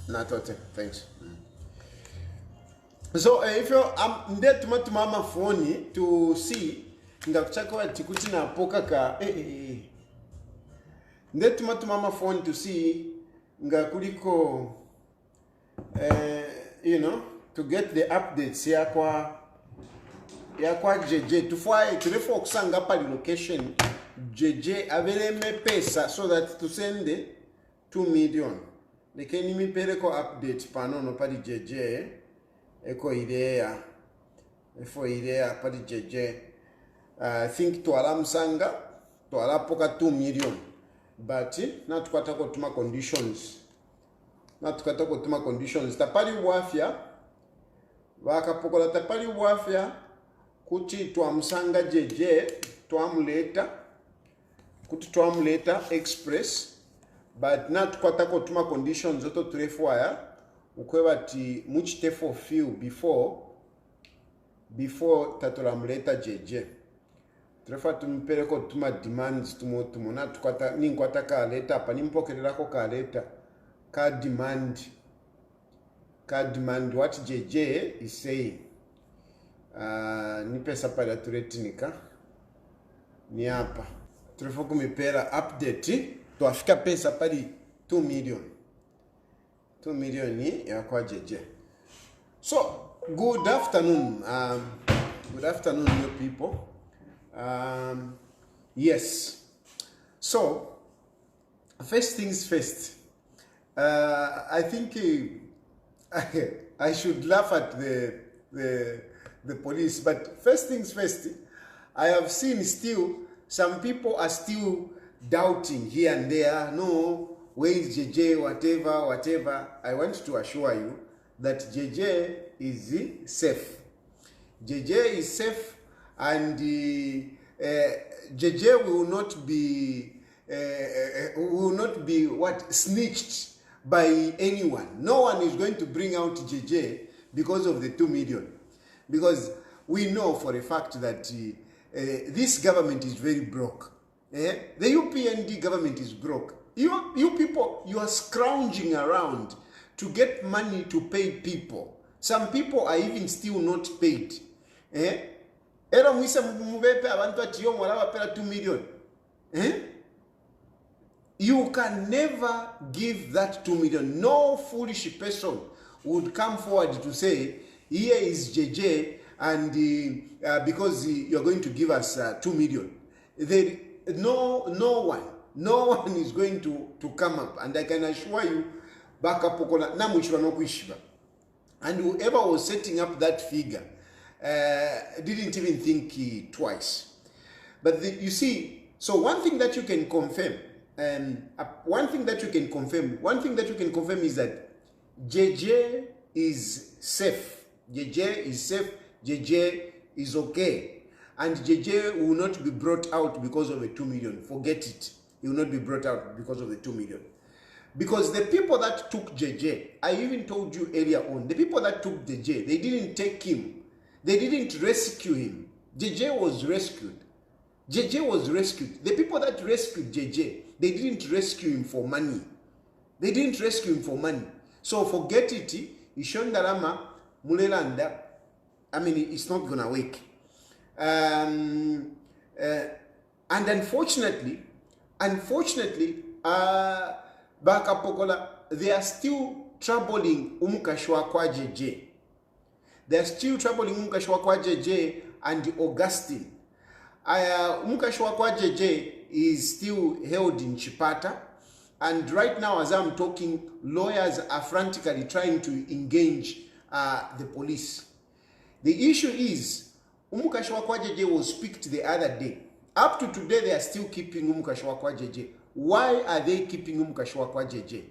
Not okay. Thanks. So if I'm there to my phone to see ngakuchakwa tikuti na poka ka there to my phone to see ngakuliko you know, to get the updates ya kwa JJ to refer kusanga pa location JJ aveleme pesa so that to send 2 million. Lekeni mi pereko update panono pa JJ eko idea efo idea pa JJ I think to alamsanga to alapoka 2 million but not kwata ko tuma conditions tapali wafya wakapokola tapali wafya kuti twamusanga JJ twamuleta express but not kwata ko tuma conditions zoto turefwaya ukweba ti muchitefo few before tatolamuleta JJ trefa tumpereko tuma demands tumo na tukwata ninkwata ka leta pa nimpokererako ka leta ka demand what JJ is saying ni pesa pala turetinika ni hapa trefa kumipera update tuafika pesa pali 2 million ni ya kwa JJ. So good afternoon you people. Yes, so first things first, I think I should laugh at the police, but first things first, I have seen still some people are still doubting here and there. No, where is JJ? Whatever. I want to assure you that JJ is safe. JJ is safe, and JJ will not be snitched by anyone. No one is going to bring out JJ because of the 2 million, because we know for a fact that this government is very broke. The UPND government is broke. You people, you are scrounging around to get money to pay people. Some people are even still not paid. Era mwisa mbepe abantu atiyo mwalawa pera 2 million. You can never give that 2 million. No foolish person would come forward to say, here is JJ, and because you're going to give us 2 million. No one is going to come up, and I can assure you, bakapokola na mwichwa no kuishiba. And whoever was setting up that figure didn't even think twice. But you see, so one thing that you can confirm, one thing that you can confirm is that JJ is safe. JJ is safe. JJ is okay. And JJ will not be brought out because of the 2 million. Forget it. He will not be brought out because of the 2 million. Because the people that took JJ, I even told you earlier on, the people that took JJ, they didn't take him. They didn't rescue him. JJ was rescued. JJ was rescued. The people that rescued JJ, they didn't rescue him for money. They didn't rescue him for money. So forget it. Ishondarama, Mulelanda, I mean, it's not going to work. And unfortunately, Bakapokola, they are still troubling Umukashwa kwa JJ. They are still troubling Umukashwa kwa JJ and Augustine. Umukashwa kwa JJ is still held in Chipata. And right now, as I'm talking, lawyers are frantically trying to engage the police. The issue is, Umukashwa kwa JJ was picked the other day. Up to today, they are still keeping Umukashwa kwa JJ. Why are they keeping Umukashwa kwa JJ?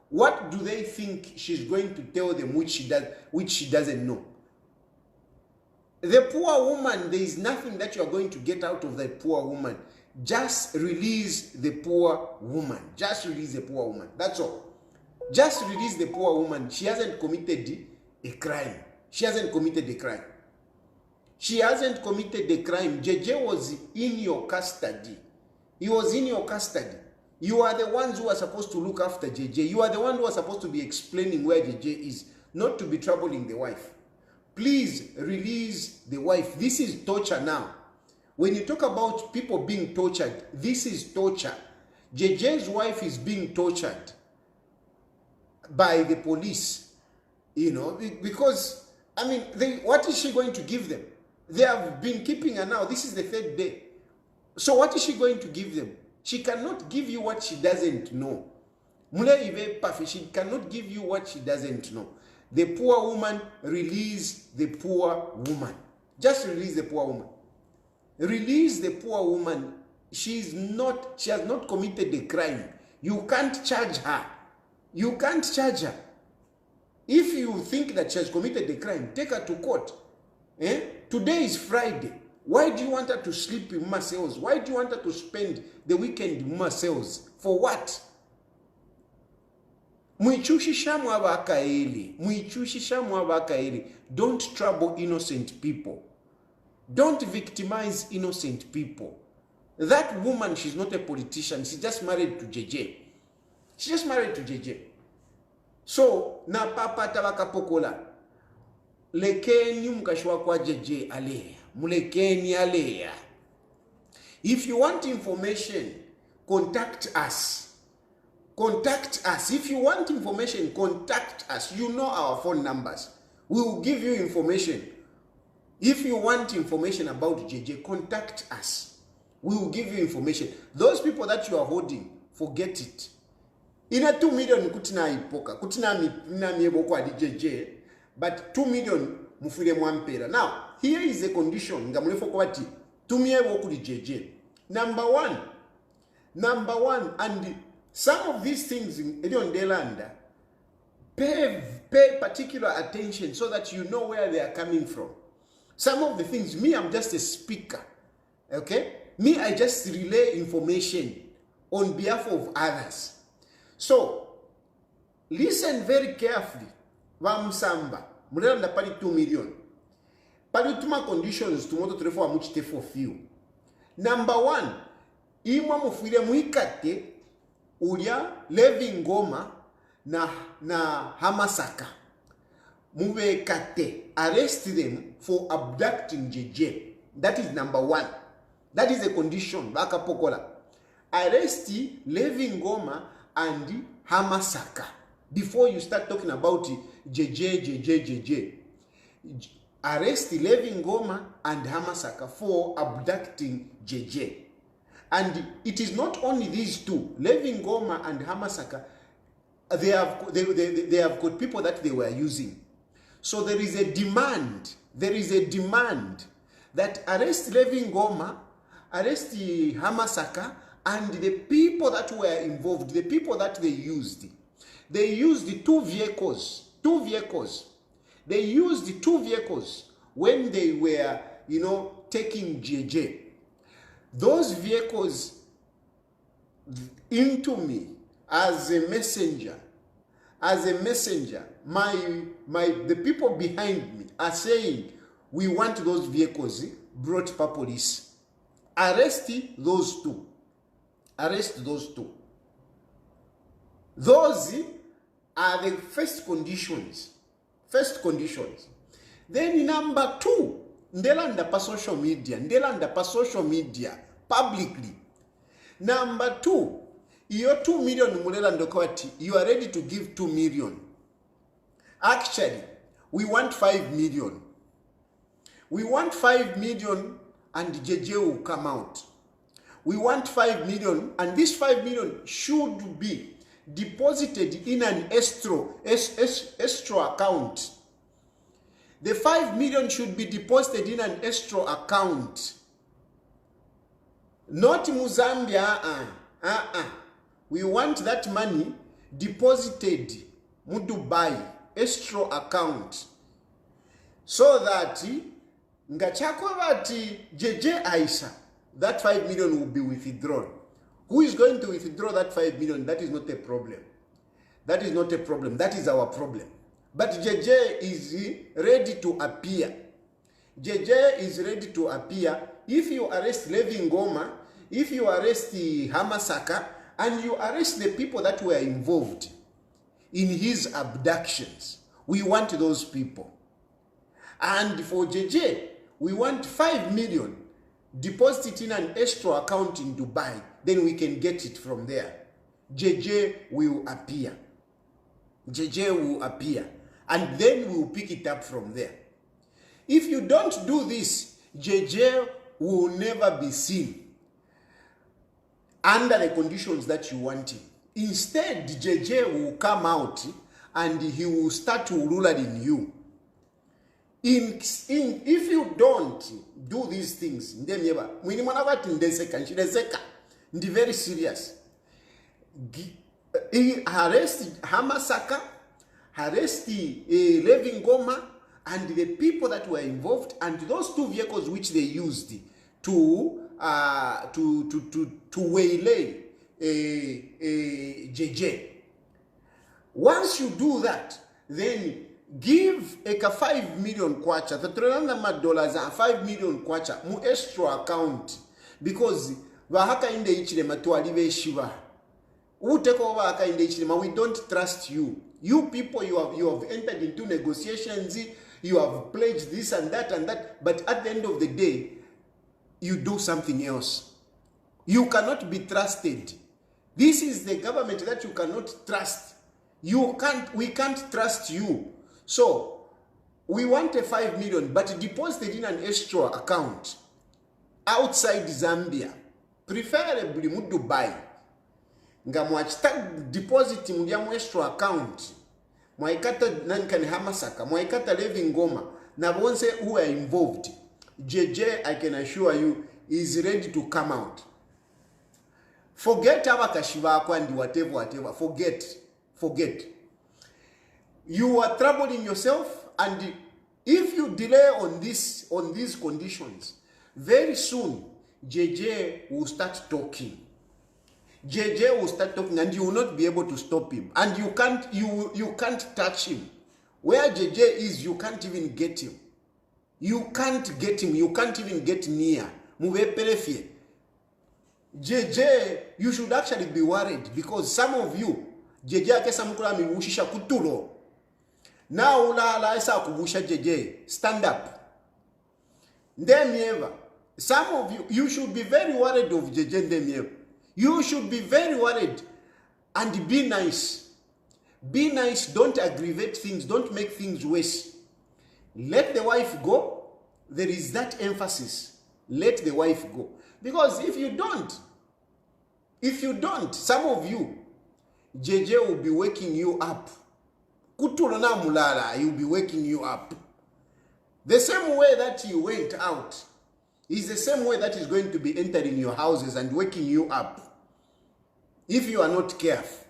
What do they think she's going to tell them which she doesn't know? The poor woman, there is nothing that you are going to get out of the poor woman. Just release the poor woman. Just release the poor woman. That's all. Just release the poor woman. She hasn't committed a crime. She hasn't committed a crime. She hasn't committed a crime. JJ was in your custody. He was in your custody. You are the ones who are supposed to look after JJ. You are the one who are supposed to be explaining where JJ is, not to be troubling the wife. Please release the wife. This is torture now. When you talk about people being tortured, this is torture. JJ's wife is being tortured by the police, you know, because, I mean, what is she going to give them? They have been keeping her now. This is the 3rd day. So what is she going to give them? She cannot give you what she doesn't know. She cannot give you what she doesn't know. The poor woman, release the poor woman. Just release the poor woman. Release the poor woman. She has not committed a crime. You can't charge her. You can't charge her. If you think that she has committed a crime, take her to court. Today is Friday. Why do you want her to sleep in Marcel's? Why do you want her to spend the weekend in Marcel's? For what? Don't trouble innocent people. Don't victimize innocent people. That woman, she's not a politician. She's just married to JJ. She's just married to JJ. So, na papa tabaka pokola. Lekeni mkashwa kwa JJ alea. Mulekeni alea. If you want information, contact us. Contact us. If you want information, contact us. You know our phone numbers. We will give you information. If you want information about JJ, contact us. We will give you information. Those people that you are holding, forget it. Ina 2 million kutina ipoka. Kutina miebo kwa JJ, but 2 million mufile mwampera. Now, here is a condition. Ngamulefo kwa wati. Tumiebo kuli JJ. Number one, and some of these things in Delanda, pay particular attention so that you know where they are coming from. Some of the things, me, I'm just a speaker, okay? Me, I just relay information on behalf of others. So, listen very carefully. Vamsamba, mulenda pali 2 million. Pali tuma conditions tumoto turefo amuchite for few. Number 1, imwa mufire muikate ulia levi ngoma na hamasaka. Move kate, arrest them for abducting JJ. That is number 1. That is a condition. Baka pokola. Arrest Levi Ngoma and Hamasaka before you start talking about JJ. Arrest Levi Ngoma and Hamasaka for abducting JJ. And it is not only these two, Levi Ngoma and Hamasaka, they have got people that they were using. So there is a demand that arrest Levi Ngoma, arrest Hamasaka, and the people that were involved, the people that they used. They used 2 vehicles. They used 2 vehicles when they were, taking JJ. Those vehicles into me as a messenger, the people behind me are saying, we want those vehicles brought by police. Arrest those 2. Arrest those 2. Those are the first conditions. Then number 2, ndelanda pa social media, publicly. Number 2, your 2 million mulelando kwati, you are ready to give 2 million. Actually, we want 5 million. We want 5 million and JJ will come out. We want 5 million, and this 5 million should be deposited in an escrow account. The 5 million should be deposited in an escrow account. Not Muzambia. We want that money deposited in Dubai escrow account, so that ngachakobati JJ Aisha, that 5 million will be withdrawn. Who is going to withdraw that 5 million? That is not a problem. That is not a problem. That is our problem. But JJ is ready to appear. JJ is ready to appear. If you arrest Levi Ngoma, if you arrest Hamasaka, and you arrest the people that were involved in his abductions. We want those people. And for JJ, we want 5 million. Deposit it in an extra account in Dubai. Then we can get it from there. JJ will appear. JJ will appear. And then we will pick it up from there. If you don't do this, JJ will never be seen under the conditions that you want him. Instead, JJ will come out and he will start to rule in you. If you don't do these things, very serious. Arrest Hamasaka, arrest Levin Goma, and the people that were involved, and those 2 vehicles which they used to waylay JJ. Once you do that, then give a 5 million kwacha, $300 and 5 million kwacha mu extra account, because bahaka inde ichilema tualive shiva. We don't trust you. You people, you have entered into negotiations, you have pledged this and that, but at the end of the day, you do something else. You cannot be trusted. This is the government that you cannot trust. We can't trust you. So, we want a 5 million, but deposited in an extra account outside Zambia, preferably mu Dubai. Nga mwachita deposit mu extra account. Mwaikata nankani Hamasaka, mwaikata Levin Goma, na bonse who are involved. JJ, I can assure you, is ready to come out. Forget abakashiva kwandi whatever. Forget. You are troubling yourself, and if you delay on these conditions, very soon JJ will start talking. JJ will start talking, and you will not be able to stop him. And you can't touch him. Where JJ is, you can't even get him. You can't get him. You can't even get near. JJ, you should actually be worried, because some of you, JJ akesa mukula miwushisha kutulo. Now ula isa kubusha JJ. Stand up. Ndemieva. Some of you should be very worried of JJ Ndemieva. You should be very worried, and be nice. Be nice. Don't aggravate things. Don't make things worse. Let the wife go. There is that emphasis. Let the wife go. Because if you don't, some of you, JJ will be waking you up. Kutulona mulala, he will be waking you up. The same way that he went out is the same way that is going to be entering your houses and waking you up. If you are not careful.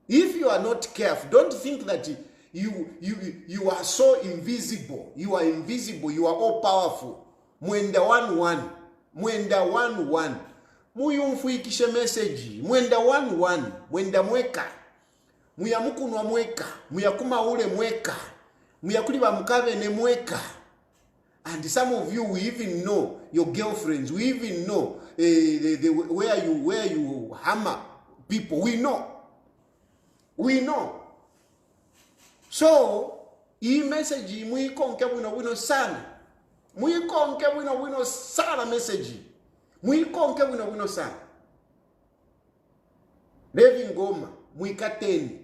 If you are not careful, don't think that you are so invisible. You are invisible. You are all powerful. Mwenda 1-1. Mwenda 1-1. Muyumfuikishe message. Mwenda 1-1. Mwenda mweka. Muyamukunwa mweka. Muyakuma ule mweka. Muyakuliba mukave ne mweka. And some of you, we even know your girlfriends. We even know where you hammer people. We know. So, hii message muikonke wino sana. Muikonke wino sana message. Muikonke wino sana. Levin Goma, muikateni.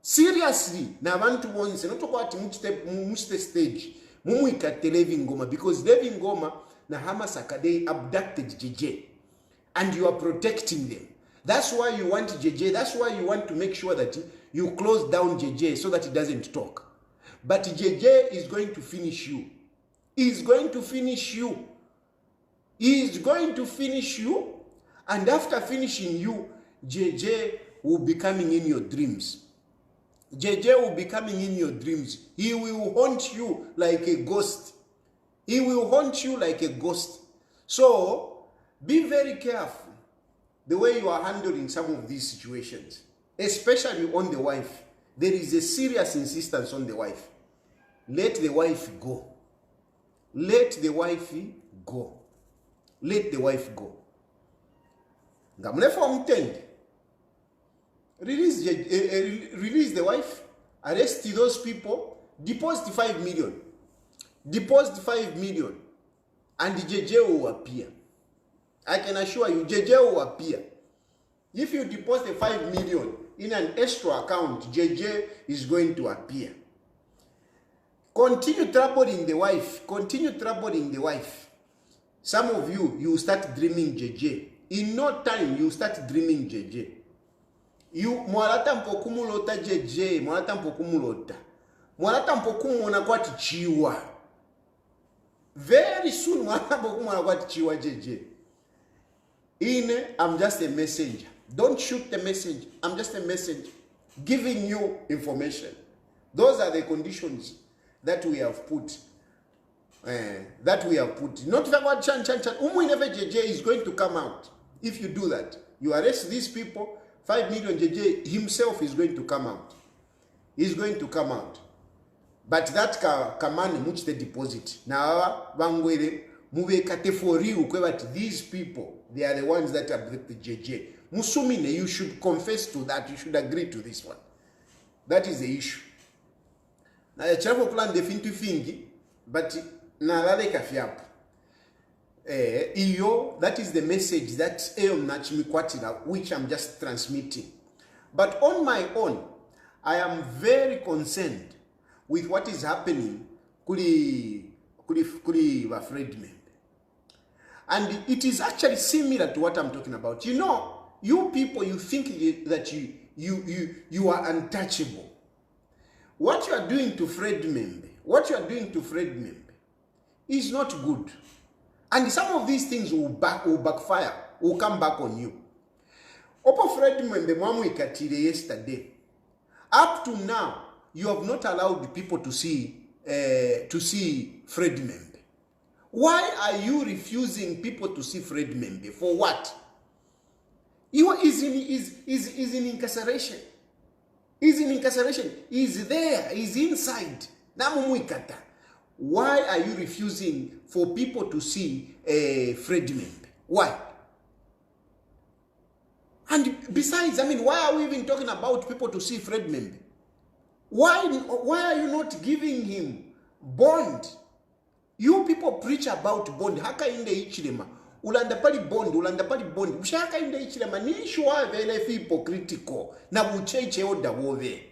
Seriously, na abantu bonse, not talk muchite stage. Mumuikate Levin Goma, because Levin Goma na Hamasaka, they abducted JJ. And you are protecting them. That's why you want JJ. That's why you want to make sure that you close down JJ so that he doesn't talk. But JJ is going to finish you. He's going to finish you. He's going to finish you. And after finishing you, JJ will be coming in your dreams. JJ will be coming in your dreams. He will haunt you like a ghost. He will haunt you like a ghost. So, be very careful the way you are handling some of these situations, especially on the wife. There is a serious insistence on the wife. Let the wife go. Let the wife go. Let the wife go. Ngamule form 10. Release the wife, arrest those people, deposit 5 million. Deposit 5 million. And JJ will appear. I can assure you, JJ will appear. If you deposit 5 million in an extra account, JJ is going to appear. Continue troubling the wife. Continue troubling the wife. Some of you, you start dreaming JJ. In no time, you start dreaming JJ. You mwalata mpokumulota JJ, mwalata mpokumulota. Mwalata mpokumuna kwa tichiwa. Very soon, mwalata mpokumuna kwa tichiwa JJ. I'm just a messenger. Don't shoot the message. I'm just a messenger. Giving you information. Those are the conditions that we have put. Not about chan. Never JJ is going to come out. If you do that, you arrest these people, 5 million JJ himself is going to come out. He's going to come out. But that kamani much the deposit. Now, bangwele muvekate for you, but these people, they are the ones that have the JJ. Musumine, you should confess to that. You should agree to this one. That is the issue. Now, the travel plan definitely fingi, but na lale kafiapo. That is the message that which I'm just transmitting. But on my own, I am very concerned with what is happening kuli Mmembe. And it is actually similar to what I'm talking about. You know, you people, you think that you are untouchable. What you are doing to Mmembe, is not good. And some of these things will backfire, will come back on you. Opo Mmembe mwamu ikatire yesterday. Up to now, you have not allowed people to see Mmembe. Why are you refusing people to see Mmembe? For what? He is in incarceration. He's in incarceration. He's there. He's inside. Namumuikata. Why are you refusing for people to see Mmembe? Why? And besides, I mean, why are we even talking about people to see Mmembe? Why are you not giving him bond? You people preach about bond. Haka inde ichilema. Ulanda pali bond. Ushaka inde ichilema. Nishwa vele fi hypocritical. Na ucheche oda wove.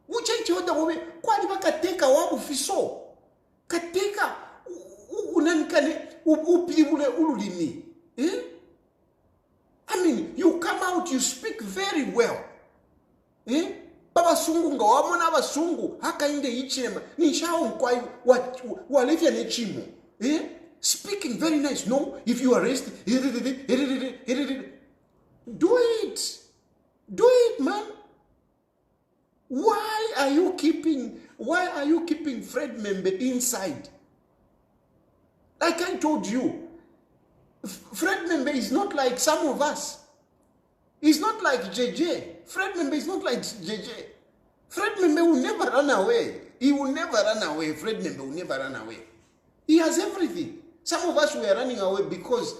Ucheche oda wove. Kwa liba kateka wabu fiso. Kateka. Unanikane. Upibule ululimi. I mean, you come out, you speak very well. Baba sungu nga wamona basungu haka inde ichema nishao mkwai walefya nechimo speaking very nice. No, if you arrest do it man. Why are you keeping Mmembe inside? Like I told you, Mmembe is not like some of us. He's not like JJ. Mmembe is not like JJ. Mmembe will never run away. He will never run away. Mmembe will never run away. He has everything. Some of us were running away because,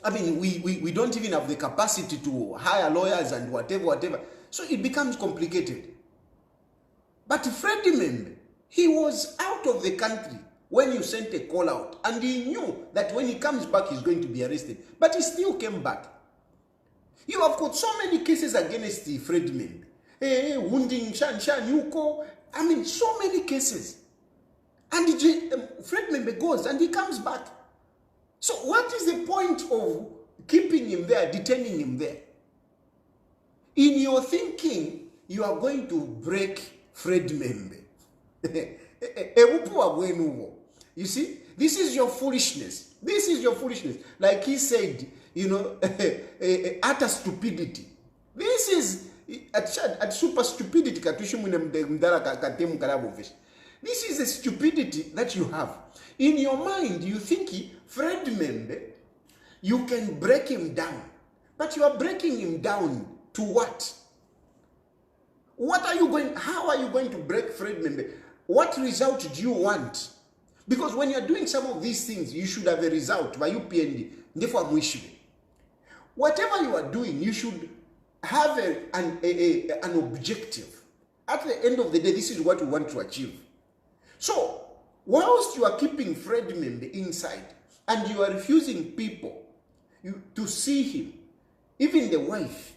I mean, we don't even have the capacity to hire lawyers and whatever. So it becomes complicated. But Mmembe, he was out of the country when you sent a call out. And he knew that when he comes back, he's going to be arrested. But he still came back. You have got so many cases against Mmembe. Wounding Shan Yuko. I mean, so many cases. And Mmembe goes and he comes back. So what is the point of keeping him there, detaining him there? In your thinking, you are going to break Mmembe. You see, this is your foolishness. This is your foolishness. Like he said, you know, utter stupidity. This is at super stupidity. This is a stupidity that you have. In your mind, you think Mmembe, you can break him down. But you are breaking him down to what? How are you going to break Mmembe? What result do you want? Because when you're doing some of these things, you should have a result. whatever you are doing, you should have an objective. At the end of the day, this is what we want to achieve. So, whilst you are keeping Fred Mmembe inside and you are refusing people to see him, even the wife,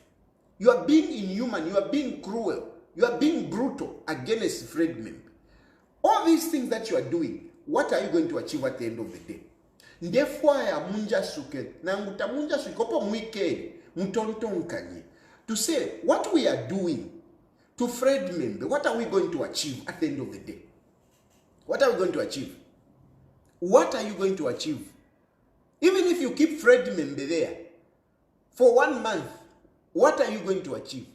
you are being inhuman, you are being cruel, you are being brutal against Fred Mmembe. All these things that you are doing, what are you going to achieve at the end of the day? Ndefwaya munja suke, nanguta munja suke, opo mwike, mtontonkanye, to say what we are doing to Fred Mmembe, what are we going to achieve at the end of the day? What are we going to achieve? What are you going to achieve? Even if you keep Fred Mmembe there for 1 month, what are you going to achieve?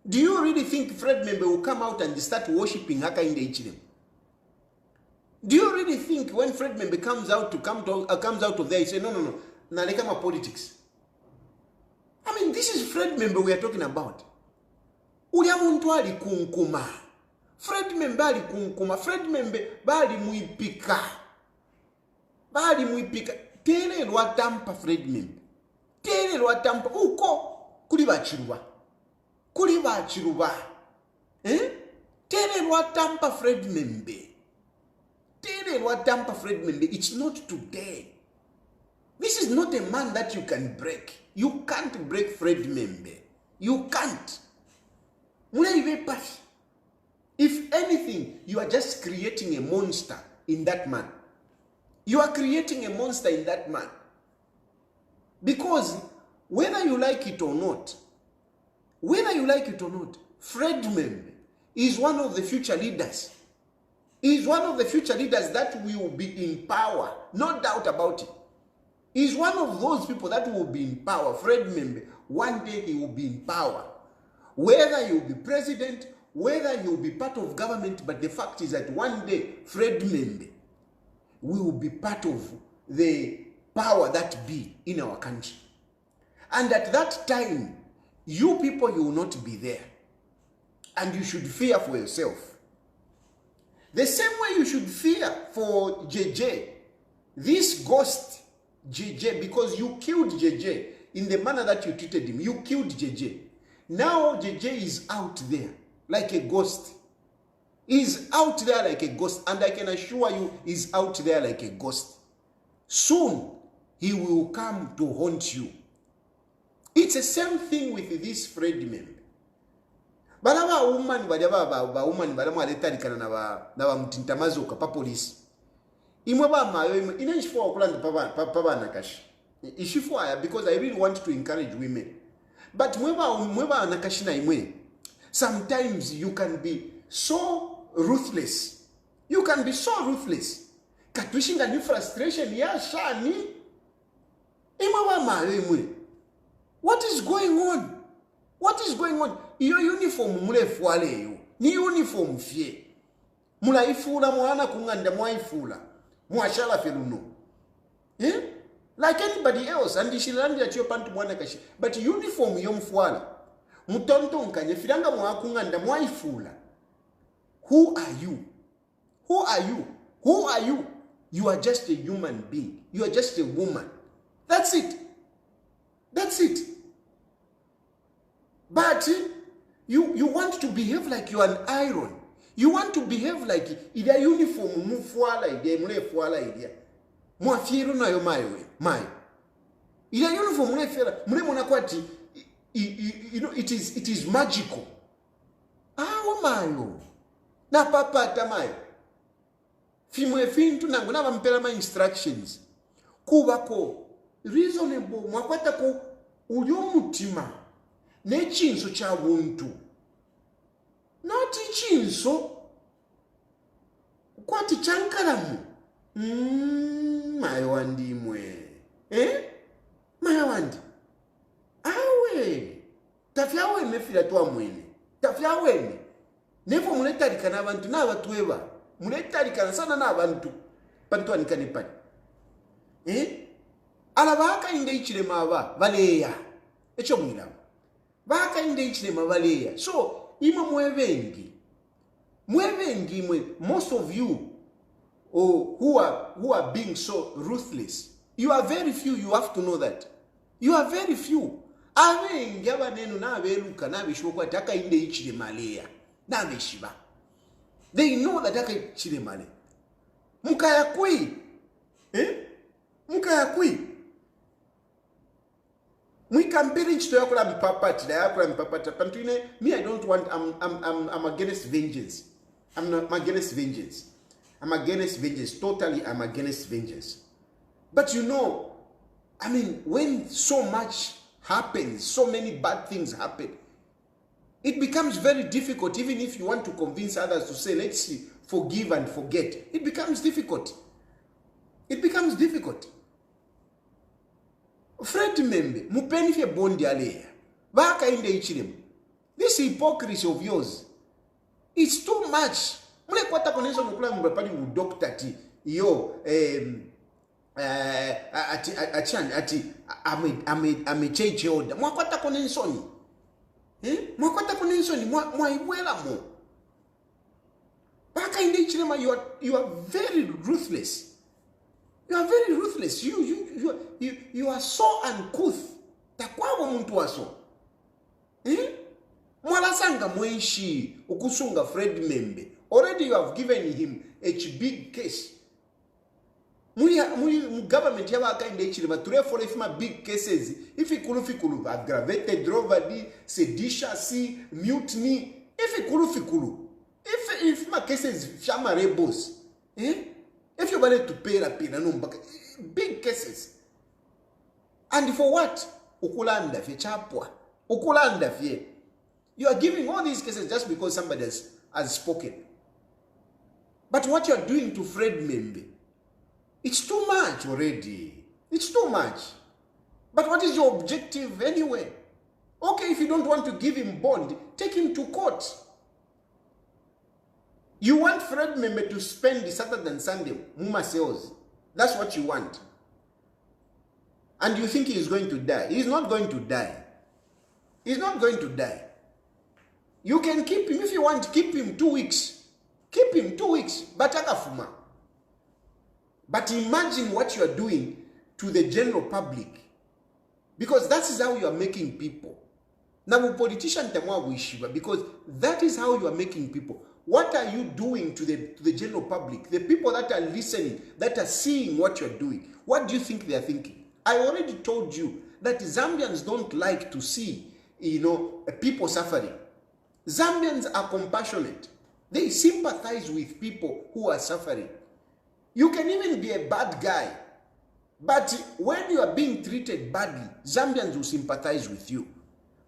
Do you really think Fred Mmembe will come out and start worshipping Hakainde Hichilema? Do you really think when Fred Mmembe comes out of there, he say, no, nalekama politics? I mean, this is Fred Mmembe we are talking about. Ulia muntu ali kunkuma. Fred Mmembe ali kunkuma. Fred Mmembe bali muipika. Bali muipika. Tere lwa tampa Fred Mmembe. Tere lwa tampa. Uko kuliba chiruba. Kuliba chiruba. Tere lwa tampa Fred Mmembe. Tere lwa tampa Fred Mmembe. It's not today. This is not a man that you can break. You can't break Fred Mmembe. You can't. If anything, you are just creating a monster in that man. You are creating a monster in that man. Because whether you like it or not, Fred Mmembe is one of the future leaders. He is one of the future leaders that will be in power. No doubt about it. He is one of those people that will be in power. Fred Mmembe, one day he will be in power. Whether he will be president, whether he will be part of government, but the fact is that one day Fred Mmembe will be part of the power that be in our country. And at that time, you people, you will not be there. And you should fear for yourself. The same way you should fear for JJ, this ghost JJ, because you killed JJ in the manner that you treated him. You killed JJ. Now JJ is out there like a ghost. He's out there like a ghost, and I can assure you he's out there like a ghost. Soon he will come to haunt you. It's the same thing with this Fred Mmembe. Balaba woman woman balama letarikana na ba mtintamazo ka police. Imwe ba mayo ina ishifo okulanda papa nakashi. Ishifo aya, because I really want to encourage women. But mweba nakashi na imwe. Sometimes you can be so ruthless. You can be so ruthless. Katwishinga ni frustration ya shani. Imwe ba mayo imwe. What is going on? What is going on? Iyo uniform mule fuale yo. Ni uniform fie. Mula ifula mwana kunganda mwa ifula. Mwashala feluno. Eh? Like anybody else. And ishilandi ya chiyo pantu mwana kashi. But uniform yo mfuala. Mutonto nkanye filanga mwa kunganda mwa ifula. Who are you? Who are you? Who are you? You are just a human being. You are just a woman. That's it. That's it. But you want to behave like you are an iron. You want to behave like ida uniform mufuala ide mule fuala ide. Mwafiero na yo mayo mai. Ida uniform mule fera mule mona kwati you know it is magical. Ah mayo. Na papa tamayo. Fimwe fintu nangu na bampela ma instructions. Kubako reasonable mwakwata ko uyo mutima. Nechinso cha buntu. Not chinso. Kwati chankaramu. Mayawandi mwe. Mayawandi. Awe. Tafyawe mefila tuwa mwene. Tafyawe. Nefo muletarika na abantu na abatuweba. Muletarika sana na abantu. Pantuwa nikanipani. Alabaka inde Hichilema aba. Valeya. Echo mwilama. Baka inde Hichilema valeya. So, ima mwevengi. Mwevengi mwe. Most of you who are being so ruthless. You are very few, you have to know that. You are very few. Abengi abanenu nabeluka nabeshoka ataka inde ichire maleya. Nabeshiba. They know that ataka ichire male. Mukaya kui. Mukaya kui. We compare it to yakula mpapati, yakula mpapati. Pantine, me I don't want. I'm against vengeance. I'm against vengeance. I'm against vengeance. Totally, I'm against vengeance. But you know, I mean, when so much happens, so many bad things happen, it becomes very difficult. Even if you want to convince others to say, let's see, forgive and forget, it becomes difficult. It becomes difficult. Fred Mmembe, mupeni fye bondi aleya. Baka inde ichirem. This hypocrisy of yours, it's too much. Mule kwata koneso nukula mbapali udokta ti, yo, ati amecheche oda. Mwakwata konensoni. Mwakwata konensoni, mwaiwela mo. Baka inde ichirema, you are very ruthless. You are very ruthless. You are so uncouth. Takwabo muntu waso. Mwalasanga mwenshi ukusunga Fred Mmembe. Already you have given him a big case. Mu government yaba akainde ichirima ture for if my big cases. If fikulu aggravated robbery, seditious, mutiny, fikulu. If my cases shama rebels. If you're going to pay la pena, no, big cases. And for what? Ukulanda fye chapwa. Ukulanda fye. You are giving all these cases just because somebody has spoken. But what you are doing to Fred Mmembe, it's too much already. It's too much. But what is your objective anyway? Okay, if you don't want to give him bond, take him to court. You want Fred Mmembe to spend the Saturday and Sunday, Muma sales. That's what you want. And you think he is going to die. He is not going to die. He's not going to die. You can keep him if you want. Keep him 2 weeks. Keep him 2 weeks. Batakafuma. But imagine what you are doing to the general public. Because that is how you are making people. Now, politician temwa wishiba, because that is how you are making people. What are you doing to the general public? The people that are listening, that are seeing what you're doing. What do you think they are thinking? I already told you that Zambians don't like to see, people suffering. Zambians are compassionate. They sympathize with people who are suffering. You can even be a bad guy. But when you are being treated badly, Zambians will sympathize with you.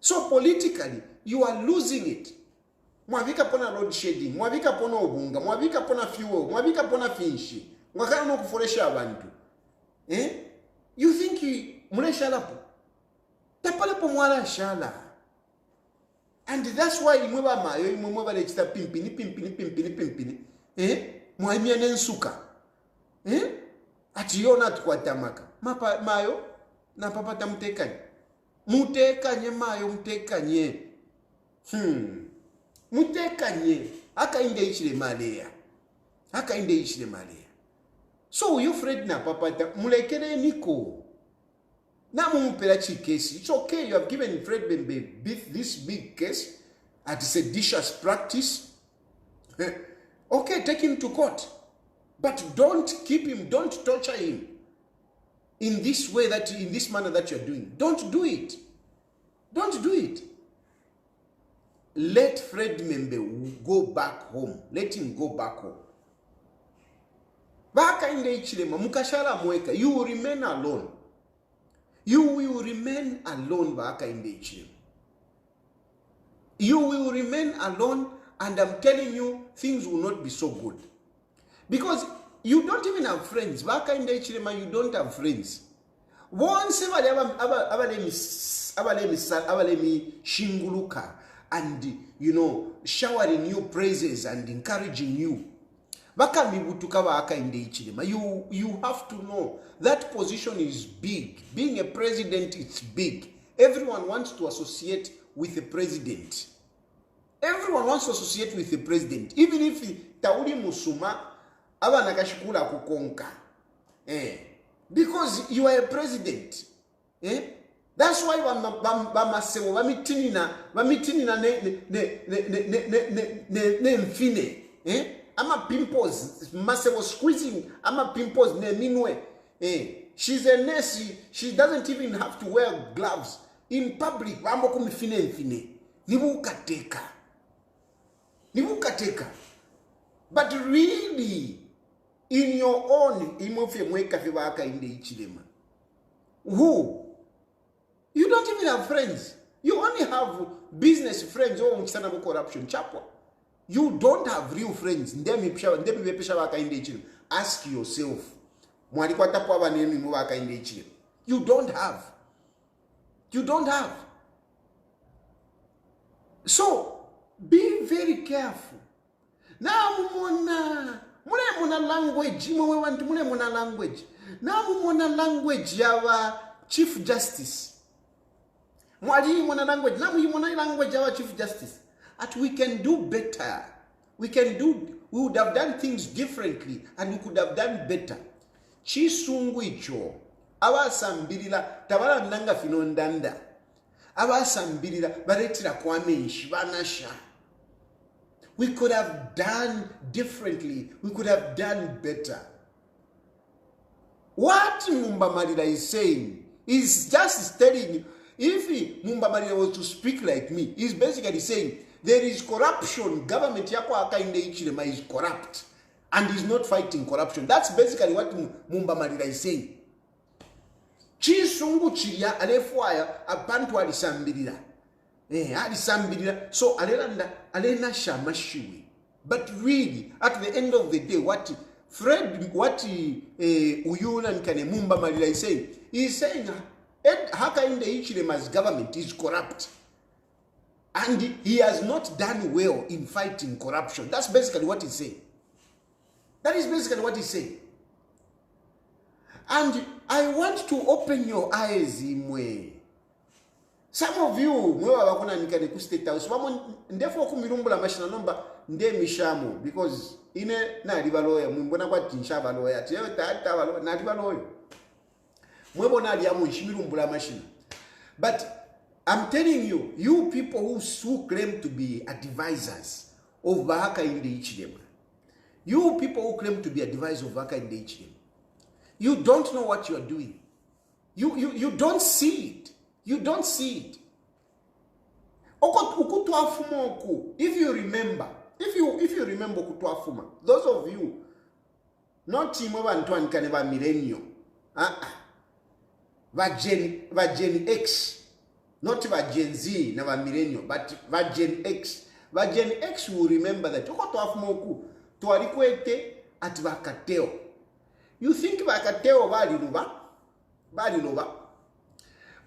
So politically, you are losing it. Mwavika pona load shedding, mwavika pona obunga, mwavika pona fuel, mwavika pona finshi, mwakana no kuforesha abantu. You think mule shalapo? Tapale po mwala shala. And that's why imweba mayo, imweba lechita pimpini. Mwamia nensuka. Ati yona tukwatamaka. Mayo, na papata mtekanye. Mutekanye mayo, mutekanye. Mutekanye akainde ichire maleya. Akainde ichire maleya. So you Fred na papata mulekere niko. Na mumpela chikesi. It's okay, you have given Fred Mmembe this big case at seditious practice. Okay, take him to court. But don't keep him, don't torture him in this way, in this manner that you're doing. Don't do it. Don't do it. Let Fred Mmembe go back home. Let him go back home. Baka inde ichilema, mukashala mweka. You will remain alone. You will remain alone, baka inde ichilema. You will remain alone, and I'm telling you, things will not be so good. Because you don't even have friends. Baka inde ichilema, you don't have friends. Once abalemi shinguluka, and showering you praises and encouraging you. You have to know that position is big. Being a president, it's big. Everyone wants to associate with the president. Everyone wants to associate with the president. Even if Tauli Musuma, Abanakashikula kukonka. Because you are a president. That's why bamasebo bamitinina ne mfine. Ama pimples masebo squeezing ama pimples ne minwe. She's a nurse. She doesn't even have to wear gloves in public. Bambo kumfine. Nibukateka. But really, in your own imofye mweka fibaka inde ichilema. Who? You don't even have friends. You only have business friends or mchisana corruption chapwa. You don't have real friends. Ask yourself. You don't have. So be very careful. Now muna language. Now muna language yawa Chief Justice. Mwali muna language. Now muna language yawa Chief Justice. That we can do better. We would have done things differently and we could have done better. Chisungu icho. Awa sambirila tabala nanga finondanda. Awa sambirila baretira kwame nshbanasha. We could have done differently. We could have done better. What Mmembe is saying is just telling you, if Mmembe was to speak like me, he's basically saying there is corruption. Government yako akainde ichilema is corrupt and is not fighting corruption. That's basically what Mmembe is saying. Chisungu chilia alefwaya abantu alisambirira. So alena shamashiwi. But really, at the end of the day, what Uyuna and Mmembe is saying, he's saying Hakainde Hichilema's government is corrupt. And he has not done well in fighting corruption. That's basically what he's saying. That is basically what he's saying. And I want to open your eyes, Imwe. Some of you, mwewa wakuna nikane ku State House, ndefo kumirumbula mashina nomba nde mishamo, because ine na ribaloya, mbona kwa tinshaba loya, tiyo tata waloya, na ribaloya. Mwebo na riyamu ishimirumbula mashina. But I'm telling you, you people who claim to be advisors of Hakainde Hichilema, you people who claim to be advisors of Hakainde Hichilema, you don't know what you are doing. You don't see it. You don't see it. If you remember, those of you, not Team Antoine Kaneva Millennium, Gen X, not Gen Z, never Millennium, but Gen X. Gen X will remember that. At Cartel. You think Cartel Baliluba?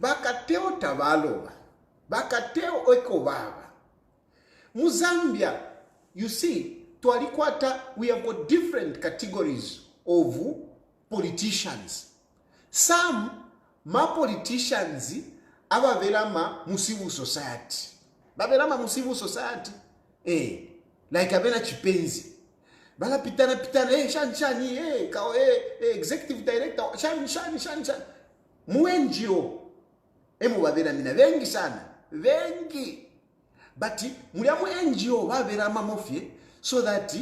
Cartel Tavalova. Cartel Oikobaba. Muzambia, you see, we have got different categories of politicians. Some politicians abavelama musivu society. Bavelama musivu society. Like abena chipenzi. Bala pitana, shani, executive director, shani. Muenjio. Wabera mina vengi sana. Vengi. But muliamu NGO wabera mamofye, so that,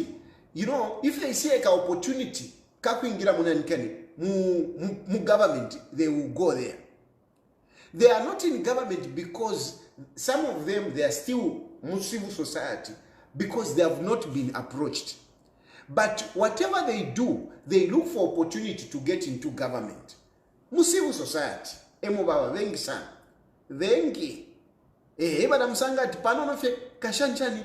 you know, if they see like an opportunity, kakuingira munanikani, mu government, they will go there. They are not in government because some of them, they are still civil society because they have not been approached. But whatever they do, they look for opportunity to get into government. Civil society. Baba vengi sana. Vengi. Bada msanga tipano nofe kashanchani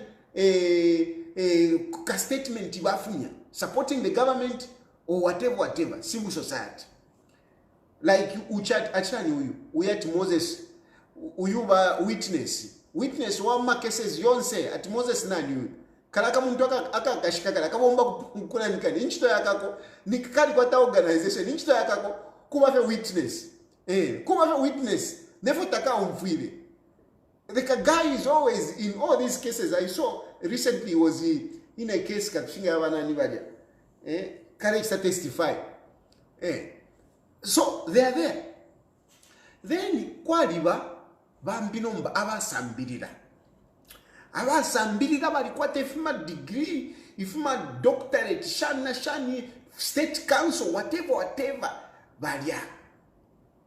ka statement ibafunya supporting the government or whatever civil society. Like uchat achani uyat Moses uyuba witness wa cases yonse at Moses nani kalaka muntu akakashikaka akabomba kuna nikani inchito yakako nikali kwata organization inchito yakako kuma fe witness never taka umfile. The guy is always in all these cases. I saw recently was in a case katushinga wana nibadia courage to testify. So they are there. then kwaliba bambinomba abasambirira balikwata ifuma degree ifuma doctorate shani state council whatever balya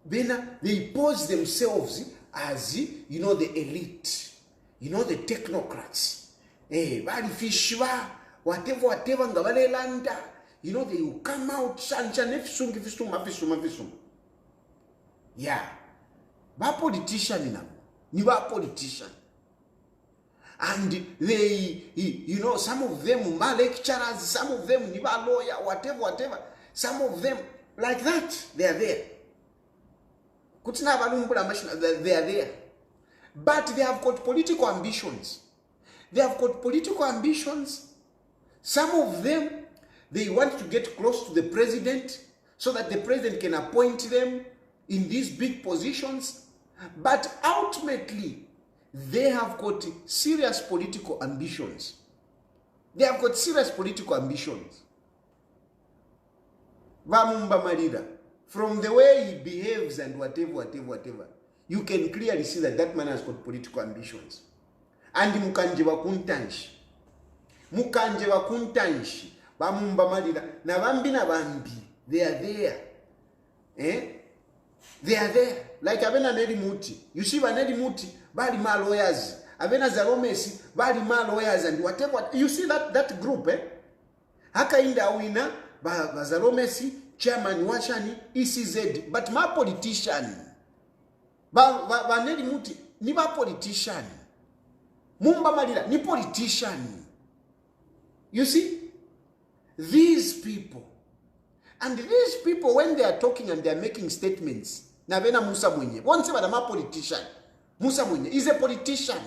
then they pose themselves as the elite, the technocrats, balifishwa whatever nga balelanda, they will come out fisuma. Yeah, ba politician now, ni ba politician. And they, some of them are lecturers, some of them ni ba lawyer, whatever. Some of them like that, they are there. They are there. But they have got political ambitions. Some of them, they want to get close to the president so that the president can appoint them in these big positions. But ultimately, they have got serious political ambitions. Vamumba Marida. From the way he behaves and whatever, you can clearly see that man has got political ambitions. And mukanje wakuntanshi, bamumba Marida, na bambi, they are there. They are there. Like Abena Nedi Muti. You see Nedi Muti, bali ma lawyers. Abena Zaromesi, bali ma lawyers and whatever. You see that group, Haka inda wina, Zaromesi, chairman washani, ECZ, but ma politician. Nedi Muti, ni ma politician. Mumba Madira, ni politician. You see, these people, when they are talking and they are making statements, Navena Musa Mwenye, one say but I'm a politician. Musa Mwenye is a politician.